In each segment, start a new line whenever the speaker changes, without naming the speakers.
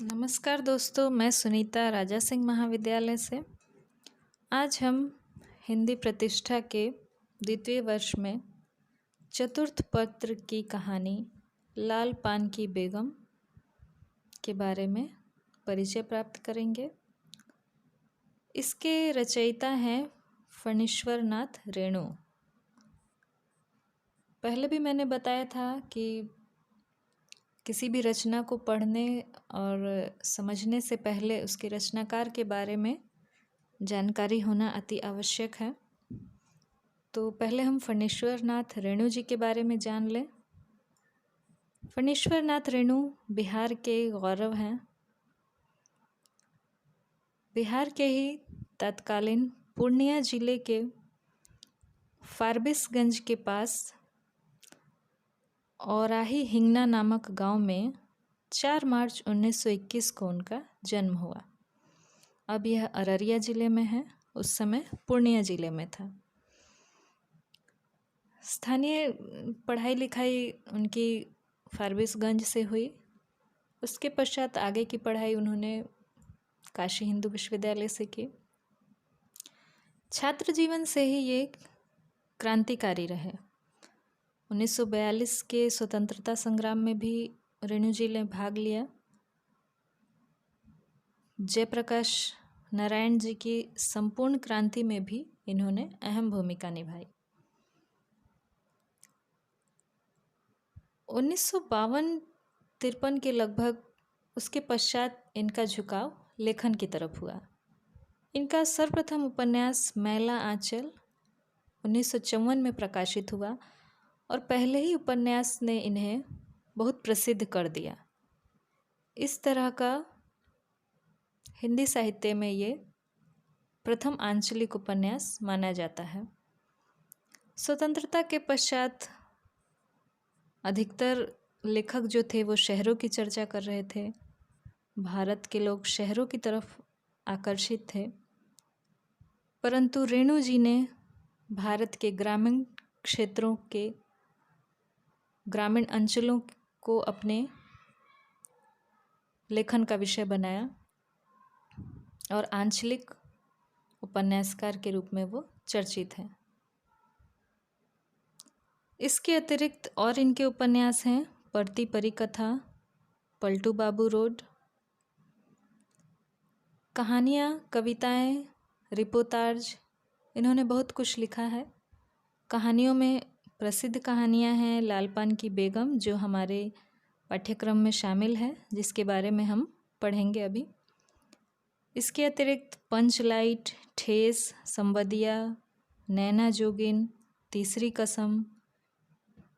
नमस्कार दोस्तों, मैं सुनीता राजा सिंह महाविद्यालय से। आज हम हिंदी प्रतिष्ठा के द्वितीय वर्ष में चतुर्थ पत्र की कहानी लाल पान की बेगम के बारे में परिचय प्राप्त करेंगे। इसके रचयिता हैं फणीश्वर नाथ रेणु। पहले भी मैंने बताया था कि किसी भी रचना को पढ़ने और समझने से पहले उसके रचनाकार के बारे में जानकारी होना अति आवश्यक है। तो पहले हम फणीश्वर नाथ रेणु जी के बारे में जान लें। फणीश्वर नाथ रेणु बिहार के गौरव हैं। बिहार के ही तत्कालीन पूर्णिया जिले के फारबिसगंज के पास औराही हिंगना नामक गांव में 4 मार्च 1921 को उनका जन्म हुआ। अब यह अररिया जिले में है, उस समय पूर्णिया जिले में था। स्थानीय पढ़ाई लिखाई उनकी फारबिसगंज से हुई। उसके पश्चात आगे की पढ़ाई उन्होंने काशी हिंदू विश्वविद्यालय से की। छात्र जीवन से ही ये क्रांतिकारी रहे। 1942 के स्वतंत्रता संग्राम में भी रेणु जी ने भाग लिया। जयप्रकाश नारायण जी की संपूर्ण क्रांति में भी इन्होंने अहम भूमिका निभाई। 1952-53 के लगभग उसके पश्चात इनका झुकाव लेखन की तरफ हुआ। इनका सर्वप्रथम उपन्यास मैला आंचल 1954 में प्रकाशित हुआ और पहले ही उपन्यास ने इन्हें बहुत प्रसिद्ध कर दिया। इस तरह का हिंदी साहित्य में ये प्रथम आंचलिक उपन्यास माना जाता है। स्वतंत्रता के पश्चात अधिकतर लेखक जो थे वो शहरों की चर्चा कर रहे थे। भारत के लोग शहरों की तरफ आकर्षित थे, परंतु रेणु जी ने भारत के ग्रामीण क्षेत्रों के ग्रामीण अंचलों को अपने लेखन का विषय बनाया और आंचलिक उपन्यासकार के रूप में वो चर्चित हैं। इसके अतिरिक्त और इनके उपन्यास हैं पढ़ती परी कथा, पलटू बाबू रोड, कहानियाँ, कविताएं, रिपोर्टाज, इन्होंने बहुत कुछ लिखा है। कहानियों में प्रसिद्ध कहानियाँ हैं लाल पान की बेगम, जो हमारे पाठ्यक्रम में शामिल है, जिसके बारे में हम पढ़ेंगे अभी। इसके अतिरिक्त पंचलाइट, ठेस, संवदिया, नैना जोगिन, तीसरी कसम,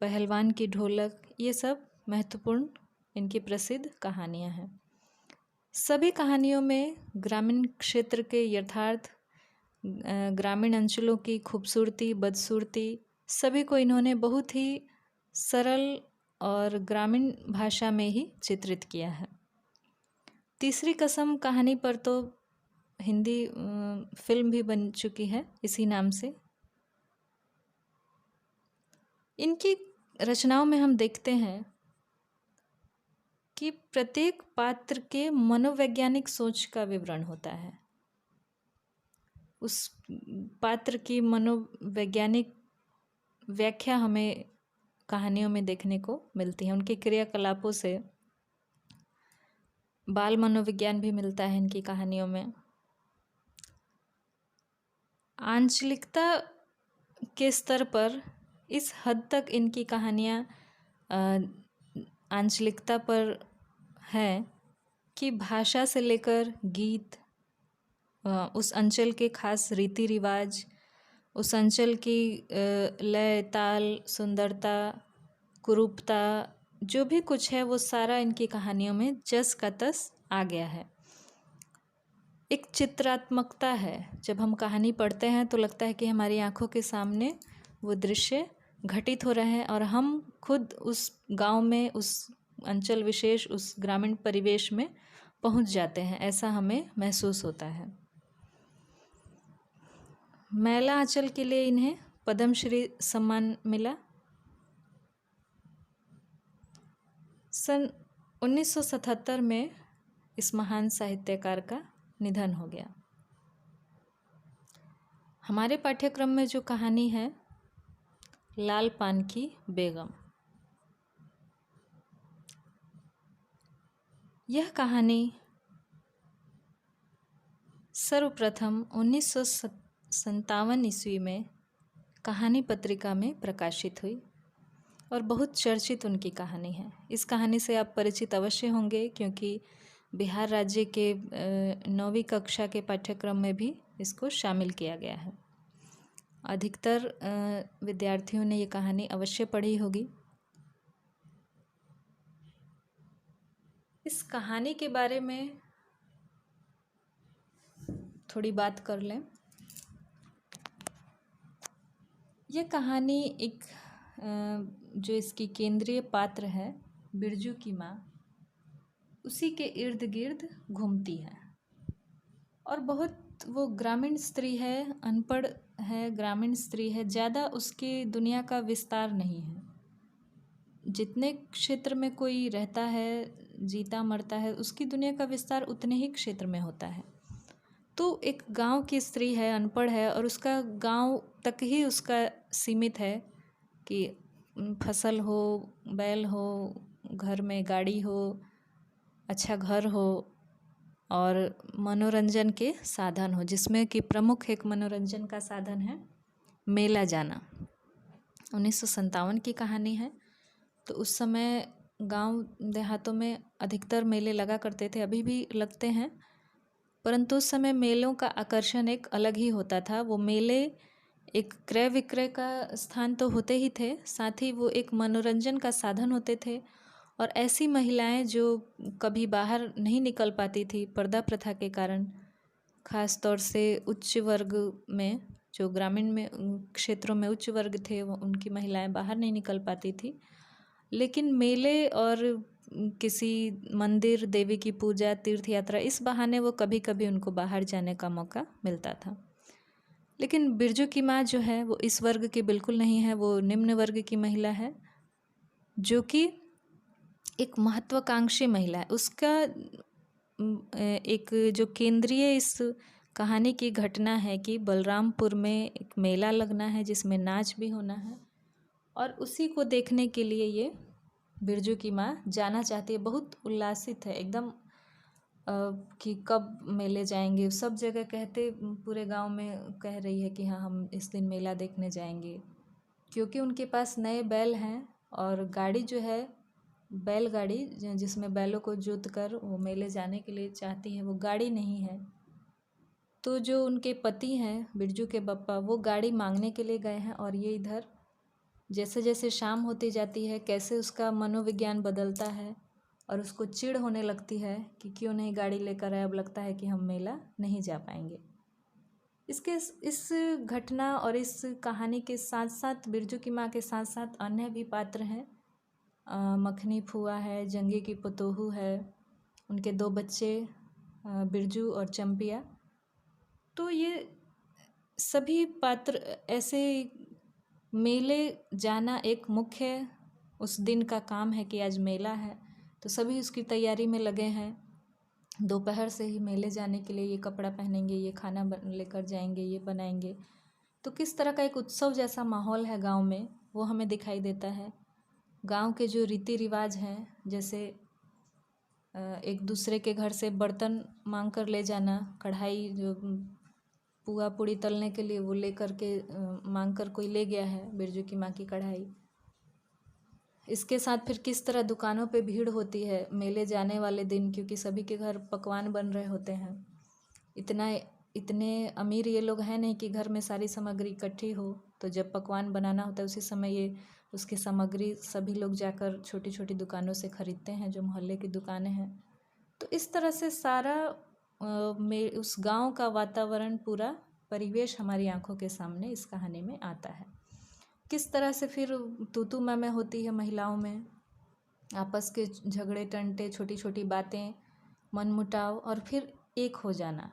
पहलवान की ढोलक, ये सब महत्वपूर्ण इनकी प्रसिद्ध कहानियाँ हैं। सभी कहानियों में ग्रामीण क्षेत्र के यथार्थ, ग्रामीण अंचलों की खूबसूरती, बदसूरती, सभी को इन्होंने बहुत ही सरल और ग्रामीण भाषा में ही चित्रित किया है। तीसरी कसम कहानी पर तो हिंदी फिल्म भी बन चुकी है इसी नाम से। इनकी रचनाओं में हम देखते हैं कि प्रत्येक पात्र के मनोवैज्ञानिक सोच का विवरण होता है। उस पात्र की मनोवैज्ञानिक व्याख्या हमें कहानियों में देखने को मिलती है। उनके क्रियाकलापों से बाल मनोविज्ञान भी मिलता है इनकी कहानियों में। आंचलिकता के स्तर पर इस हद तक इनकी कहानियाँ आंचलिकता पर हैं कि भाषा से लेकर गीत, उस अंचल के खास रीति रिवाज, उस अंचल की लय, ताल, सुंदरता, कुरूपता, जो भी कुछ है वो सारा इनकी कहानियों में जस का तस आ गया है। एक चित्रात्मकता है। जब हम कहानी पढ़ते हैं तो लगता है कि हमारी आंखों के सामने वो दृश्य घटित हो रहे हैं और हम खुद उस गांव में, उस अंचल विशेष, उस ग्रामीण परिवेश में पहुंच जाते हैं, ऐसा हमें महसूस होता है। मैला आंचल के लिए इन्हें पद्मश्री सम्मान मिला। सन 1977 में इस महान साहित्यकार का निधन हो गया। हमारे पाठ्यक्रम में जो कहानी है लाल पान की बेगम, यह कहानी सर्वप्रथम 1957 ईस्वी में कहानी पत्रिका में प्रकाशित हुई और बहुत चर्चित उनकी कहानी है। इस कहानी से आप परिचित अवश्य होंगे क्योंकि बिहार राज्य के 9वीं कक्षा के पाठ्यक्रम में भी इसको शामिल किया गया है। अधिकतर विद्यार्थियों ने ये कहानी अवश्य पढ़ी होगी। इस कहानी के बारे में थोड़ी बात कर लें। यह कहानी एक जो इसकी केंद्रीय पात्र है बिरजू की माँ, उसी के इर्द गिर्द घूमती है और बहुत वो ग्रामीण स्त्री है, अनपढ़ है, ग्रामीण स्त्री है, ज़्यादा उसकी दुनिया का विस्तार नहीं है। जितने क्षेत्र में कोई रहता है, जीता मरता है, उसकी दुनिया का विस्तार उतने ही क्षेत्र में होता है। तो एक गांव की स्त्री है, अनपढ़ है और उसका गांव तक ही उसका सीमित है कि फसल हो, बैल हो, घर में गाड़ी हो, अच्छा घर हो और मनोरंजन के साधन हो, जिसमें कि प्रमुख एक मनोरंजन का साधन है मेला जाना। 1957 की कहानी है। तो उस समय गांव देहातों में अधिकतर मेले लगा करते थे, अभी भी लगते हैं, परंतु उस समय मेलों का आकर्षण एक अलग ही होता था। वो मेले एक क्रय विक्रय का स्थान तो होते ही थे, साथ ही वो एक मनोरंजन का साधन होते थे। और ऐसी महिलाएं जो कभी बाहर नहीं निकल पाती थी पर्दा प्रथा के कारण, ख़ास तौर से उच्च वर्ग में, जो ग्रामीण में क्षेत्रों में उच्च वर्ग थे, वो उनकी महिलाएं बाहर नहीं निकल पाती थी, लेकिन मेले और किसी मंदिर, देवी की पूजा, तीर्थ यात्रा, इस बहाने वो कभी कभी उनको बाहर जाने का मौका मिलता था। लेकिन बिरजू की माँ जो है वो इस वर्ग की बिल्कुल नहीं है। वो निम्न वर्ग की महिला है, जो कि एक महत्वाकांक्षी महिला है। उसका एक जो केंद्रीय इस कहानी की घटना है कि बलरामपुर में एक मेला लगना है जिसमें नाच भी होना है और उसी को देखने के लिए ये बिरजू की माँ जाना चाहती है। बहुत उल्लासित है एकदम कि कब मेले जाएंगे। सब जगह कहते, पूरे गांव में कह रही है कि हाँ हम इस दिन मेला देखने जाएंगे, क्योंकि उनके पास नए बैल हैं और गाड़ी जो है बैलगाड़ी जिसमें बैलों को जोत कर वो मेले जाने के लिए चाहती है, वो गाड़ी नहीं है। तो जो उनके पति हैं बिरजू के बप्पा, वो गाड़ी मांगने के लिए गए हैं और ये इधर जैसे जैसे शाम होती जाती है कैसे उसका मनोविज्ञान बदलता है और उसको चिढ़ होने लगती है कि क्यों नहीं गाड़ी लेकर आए, अब लगता है कि हम मेला नहीं जा पाएंगे। इस घटना और इस कहानी के साथ साथ बिरजू की माँ के साथ साथ अन्य भी पात्र हैं। मखनी फुआ है, जंगी की पतोहू है, उनके 2 बच्चे बिरजू और चंपिया। तो ये सभी पात्र ऐसे, मेले जाना एक मुख्य उस दिन का काम है कि आज मेला है, तो सभी उसकी तैयारी में लगे हैं। दोपहर से ही मेले जाने के लिए ये कपड़ा पहनेंगे, ये खाना लेकर जाएंगे, ये बनाएंगे। तो किस तरह का एक उत्सव जैसा माहौल है गांव में, वो हमें दिखाई देता है। गांव के जो रीति रिवाज हैं, जैसे एक दूसरे के घर से बर्तन मांग कर ले जाना, कढ़ाई जो पुआ पूड़ी तलने के लिए वो लेकर के मांग कर कोई ले गया है बिरजू की माँ की कढ़ाई। इसके साथ फिर किस तरह दुकानों पे भीड़ होती है मेले जाने वाले दिन, क्योंकि सभी के घर पकवान बन रहे होते हैं। इतने अमीर ये लोग हैं नहीं कि घर में सारी सामग्री इकट्ठी हो, तो जब पकवान बनाना होता है उसी समय ये उसकी सामग्री सभी लोग जाकर छोटी छोटी दुकानों से ख़रीदते हैं, जो मोहल्ले की दुकानें हैं। तो इस तरह से सारा उस गांव का वातावरण, पूरा परिवेश हमारी आंखों के सामने इस कहानी में आता है। किस तरह से फिर तू मैं होती है महिलाओं में, आपस के झगड़े टंटे, छोटी छोटी बातें, मनमुटाव और फिर एक हो जाना।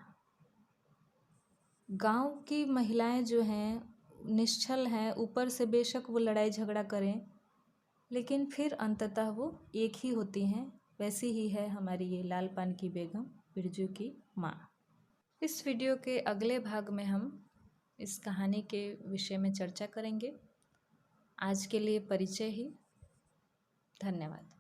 गांव की महिलाएं जो हैं निश्चल हैं, ऊपर से बेशक वो लड़ाई झगड़ा करें, लेकिन फिर अंततः वो एक ही होती हैं। वैसी ही है हमारी ये लाल पान की बेगम बिरजू की माँ। इस वीडियो के अगले भाग में हम इस कहानी के विषय में चर्चा करेंगे। आज के लिए परिचय ही। धन्यवाद।